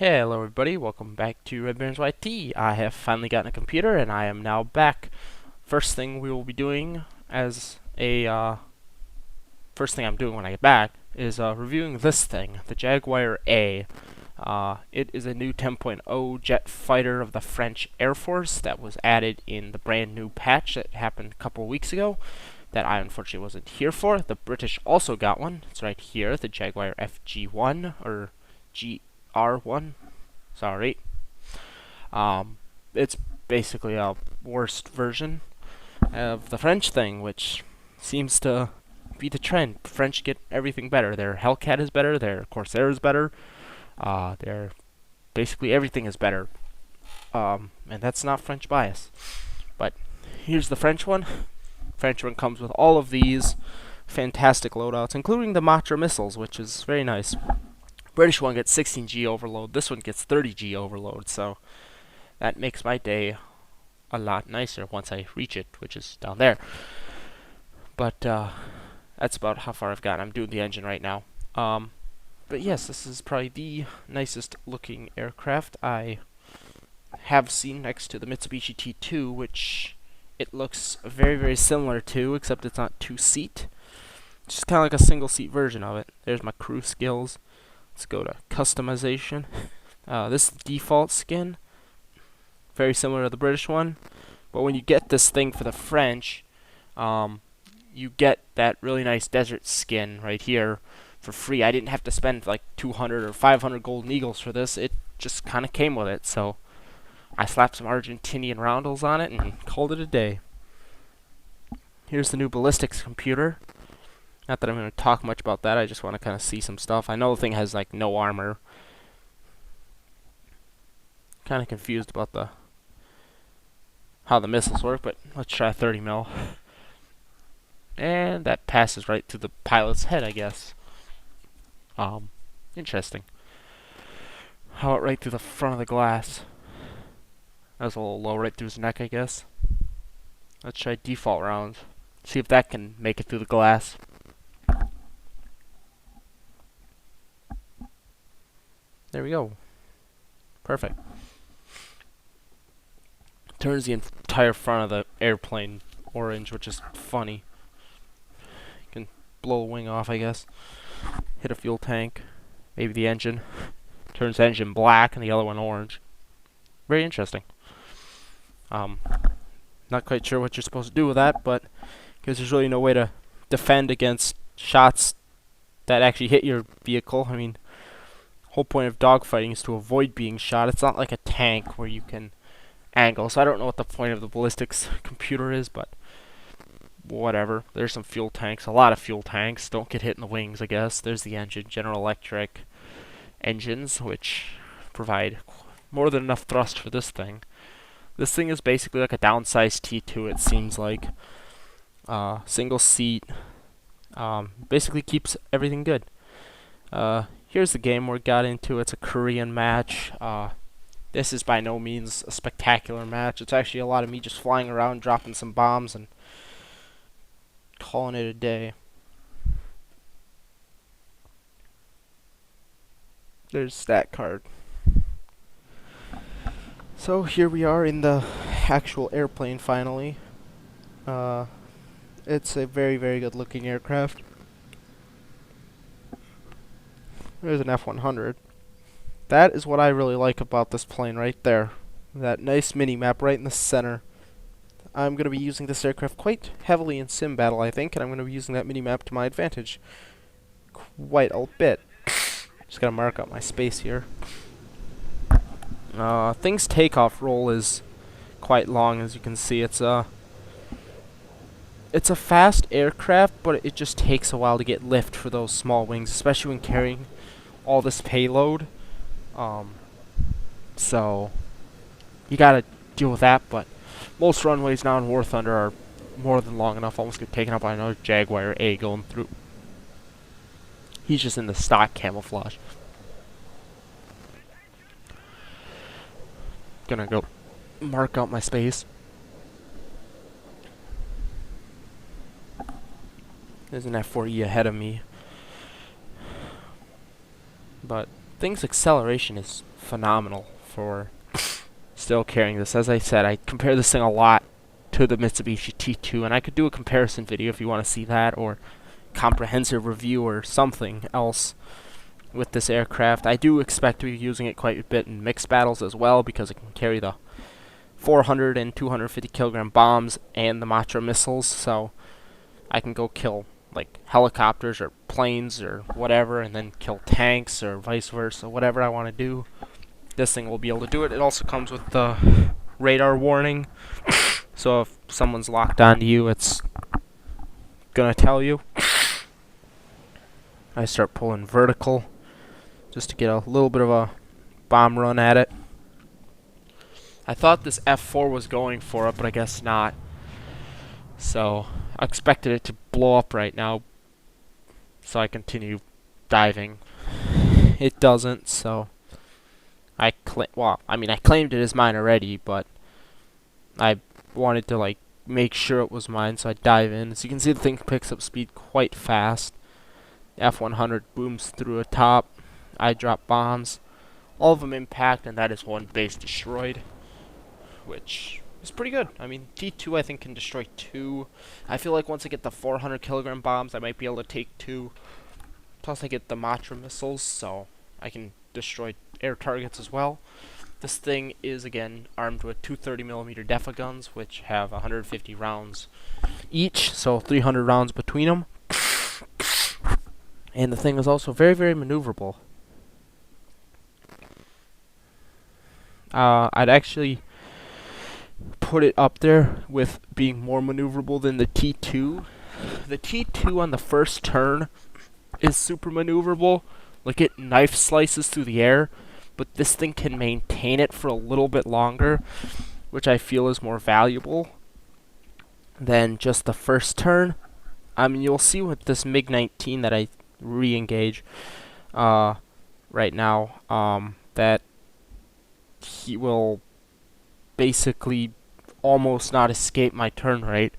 Hello everybody, welcome back to Redzsteamswt. I have finally gotten a computer and I am now back. First thing we will be doing as a first thing I'm doing when I get back is reviewing this thing, the Jaguar A. It is a new 10.0 jet fighter of the French Air Force that was added in the brand new patch that happened a couple weeks ago that I unfortunately wasn't here for. The British also got one. It's right here, the Jaguar FG1 or GR1. Sorry. It's basically a worst version of the French thing, which seems to be the trend. French get everything better. Their Hellcat is better. Their Corsair is better. Their basically everything is better. And that's not French bias. But here's the French one. French one comes with all of these fantastic loadouts, including the Matra missiles, which is very nice. British one gets 16G overload. This one gets 30G overload. So that makes my day a lot nicer once I reach it, which is down there. But that's about how far I've gotten. I'm doing the engine right now. But yes, this is probably the nicest looking aircraft I have seen next to the Mitsubishi T2, which it looks very, very similar to, except it's not two-seat. It's just kind of like a single-seat version of it. There's my crew skills. Let's go to customization. This default skin, very similar to the British one, but when you get this thing for the French, you get that really nice desert skin right here for free. I didn't have to spend like 200 or 500 golden eagles for this. It just kind of came with it, so I slapped some Argentinian roundels on it and called it a day. Here's the new ballistics computer. Not that I'm going to talk much about that, I just want to kind of see some stuff. I know the thing has like no armor. Kind of confused about how the missiles work, but let's try 30 mil. And that passes right through the pilot's head, I guess. Interesting. How about right through the front of the glass? That was a little low, right through his neck, I guess. Let's try default rounds. See if that can make it through the glass. There we go. Perfect. Turns the entire front of the airplane orange, which is funny. You can blow a wing off, I guess. Hit a fuel tank. Maybe the engine. Turns the engine black and the other one orange. Very interesting. Not quite sure what you're supposed to do with that, but because there's really no way to defend against shots that actually hit your vehicle. I mean, whole point of dogfighting is to avoid being shot. It's not like a tank where you can angle. So I don't know what the point of the ballistics computer is, but whatever. There's some fuel tanks, a lot of fuel tanks. Don't get hit in the wings, I guess. There's the engine, General Electric engines, which provide more than enough thrust for this thing. This thing is basically like a downsized T2, it seems like. Single seat. Basically keeps everything good. Here's the game we got into. It's a Korean match. This is by no means a spectacular match. It's actually a lot of me just flying around, dropping some bombs, and calling it a day. There's stat card. So here we are in the actual airplane finally. It's a very, very good looking aircraft. There's an F-100. That is what I really like about this plane right there. That nice mini-map right in the center. I'm going to be using this aircraft quite heavily in sim battle, I think, and I'm going to be using that mini-map to my advantage quite a bit. Just got to mark out my space here. Thing's takeoff roll is quite long, as you can see. It's a fast aircraft, but it just takes a while to get lift for those small wings, especially when carrying all this payload. So you gotta deal with that, but most runways now in War Thunder are more than long enough. Almost get taken up by another Jaguar A going through. He's just in the stock camouflage. Gonna go mark out my space. There's an F4E ahead of me, but thing's acceleration is phenomenal for still carrying this. As I said, I compare this thing a lot to the Mitsubishi T2, and I could do a comparison video if you want to see that, or comprehensive review or something else with this aircraft. I do expect to be using it quite a bit in mixed battles as well, because it can carry the 400 and 250 kilogram bombs and the Matra missiles, so I can go kill like helicopters or planes or whatever, and then kill tanks or vice versa, whatever I want to do. This thing will be able to do it. It also comes with the radar warning, so if someone's locked onto you, it's gonna tell you. I start pulling vertical just to get a little bit of a bomb run at it. I thought this F4 was going for it, but I guess not. So I expected it to blow up right now, so I continue diving. It doesn't, so I claimed it as mine already, but I wanted to like make sure it was mine, so I dive in. As you can see, the thing picks up speed quite fast. F-100 booms through a top. I drop bombs. All of them impact, and that is one base destroyed, which is pretty good. I mean, T2 I think can destroy 2. I feel like once I get the 400 kilogram bombs, I might be able to take 2. Plus I get the Matra missiles, so I can destroy air targets as well. This thing is, again, armed with 230mm Defa guns, which have 150 rounds each, so 300 rounds between them. And the thing is also very, very maneuverable. I'd actually put it up there with being more maneuverable than the T2. The T2 on the first turn is super maneuverable. Like, it knife slices through the air, but this thing can maintain it for a little bit longer, which I feel is more valuable than just the first turn. I mean, you'll see with this MiG-19 that I re-engage right now, that he will basically almost not escape my turn rate.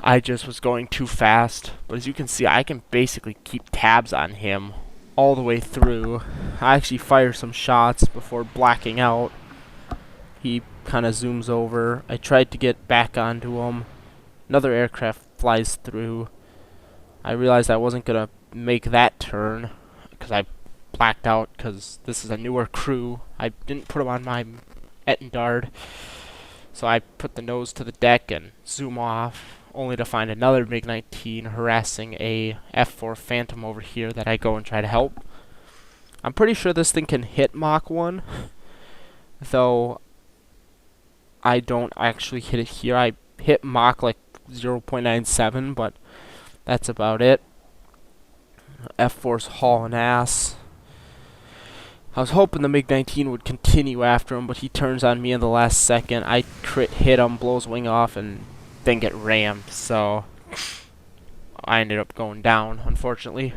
I just was going too fast, but as you can see, I can basically keep tabs on him all the way through. I actually fire some shots before blacking out. He kind of zooms over. I tried to get back onto him. Another aircraft flies through. I realized I wasn't going to make that turn because I blacked out, because this is a newer crew. I didn't put them on my Etendard, so I put the nose to the deck and zoom off, only to find another MiG-19 harassing a F4 Phantom over here that I go and try to help. I'm pretty sure this thing can hit Mach 1, though I don't actually hit it here. I hit Mach like 0.97, but that's about it. F4's hauling ass. I was hoping the MiG-19 would continue after him, but he turns on me in the last second. I crit hit him, blows wing off, and then get rammed, so I ended up going down, unfortunately.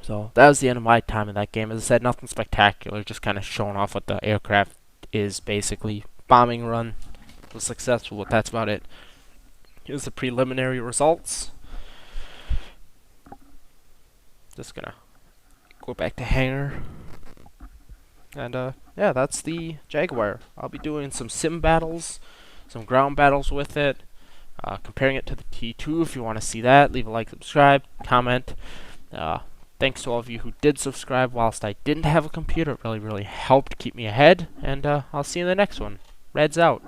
So that was the end of my time in that game. As I said, nothing spectacular, just kind of showing off what the aircraft is, basically. Bombing run was successful, but that's about it. Here's the preliminary results. Just gonna go back to hangar. And yeah, that's the Jaguar. I'll be doing some sim battles, some ground battles with it, comparing it to the T2. If you want to see that, leave a like, subscribe, comment. Thanks to all of you who did subscribe whilst I didn't have a computer. It really, really helped keep me ahead. And I'll see you in the next one. Redz out.